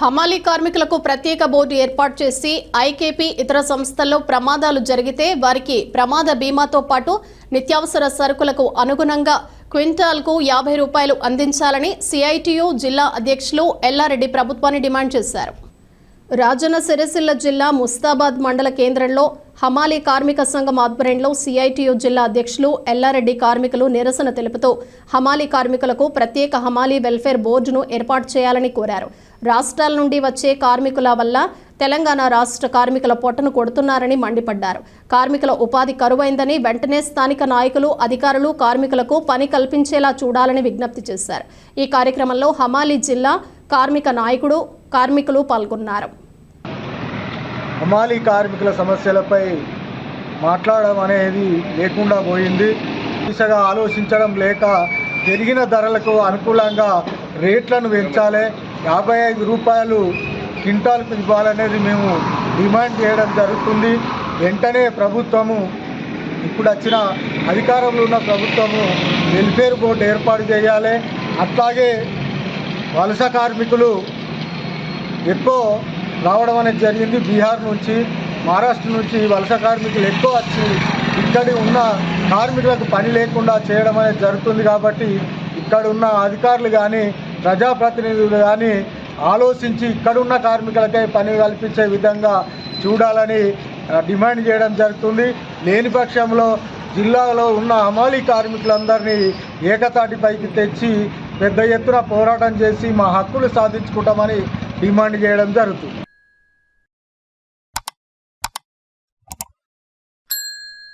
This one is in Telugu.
హమాలీ కార్మికులకు ప్రత్యేక బోర్డు ఏర్పాటు చేసి ఐకేపీ ఇతర సంస్థల్లో ప్రమాదాలు జరిగితే వారికి ప్రమాద బీమాతో పాటు నిత్యావసర సరుకులకు అనుగుణంగా క్వింటాల్కు 50 రూపాయలు అందించాలని సిఐటియు జిల్లా అధ్యక్షులు ఎల్లారెడ్డి ప్రభుత్వాన్ని డిమాండ్ చేశారు. రాజన్న సిరిసిల్ల జిల్లా ముస్తాబాద్ మండల కేంద్రంలో హమాలీ కార్మిక సంఘం ఆధ్వర్యంలో సిఐటియు జిల్లా అధ్యక్షులు ఎల్లారెడ్డి కార్మికులు నిరసన తెలుపుతూ హమాలీ కార్మికులకు ప్రత్యేక హమాలీ వెల్ఫేర్ బోర్డును ఏర్పాటు చేయాలని కోరారు. రాష్ట్రాల నుండి వచ్చే కార్మికుల వల్ల తెలంగాణ రాష్ట్ర కార్మికుల పొట్టను కొడుతున్నారని మండిపడ్డారు. కార్మికుల ఉపాధి కరువైందని వెంటనే స్థానిక నాయకులు, అధికారులు కార్మికులకు పని కల్పించేలా చూడాలని విజ్ఞప్తి చేశారు. ఈ కార్యక్రమంలో హమాలీ జిల్లా కార్మిక నాయకుడు, కార్మికులు పాల్గొన్నారు. హమాలీ కార్మికుల సమస్యలపై మాట్లాడడం అనేది లేకుండా పోయింది. దిశగా ఆలోచించడం లేక పెరిగిన ధరలకు అనుకూలంగా రేట్లను పెంచాలి, 55 రూపాయలు క్వింటాల్కు ఇవ్వాలనేది మేము డిమాండ్ చేయడం జరుగుతుంది. వెంటనే ప్రభుత్వము, ఇప్పుడు వచ్చిన అధికారంలో ఉన్న ప్రభుత్వము వెల్ఫేర్ బోర్డు ఏర్పాటు చేయాలి. అట్లాగే వలస కార్మికులు ఎక్కువ రావడం అనేది జరిగింది. బీహార్ నుంచి, మహారాష్ట్ర నుంచి వలస కార్మికులు ఎక్కువ వచ్చి ఇక్కడి ఉన్న కార్మికులకు పని లేకుండా చేయడం అనేది జరుగుతుంది. కాబట్టి ఇక్కడ ఉన్న అధికారులు కానీ, ప్రజాప్రతినిధులు కానీ ఆలోచించి ఇక్కడున్న కార్మికులకై పని కల్పించే విధంగా చూడాలని డిమాండ్ చేయడం జరుగుతుంది. లేని పక్షంలో జిల్లాలో ఉన్న హమాలీ కార్మికులందరినీ ఏకతాటిపైకి తెచ్చి పెద్ద ఎత్తున పోరాటం చేసి మా హక్కులు సాధించుకుంటామని డిమాండ్ చేయడం జరుగుతుంది.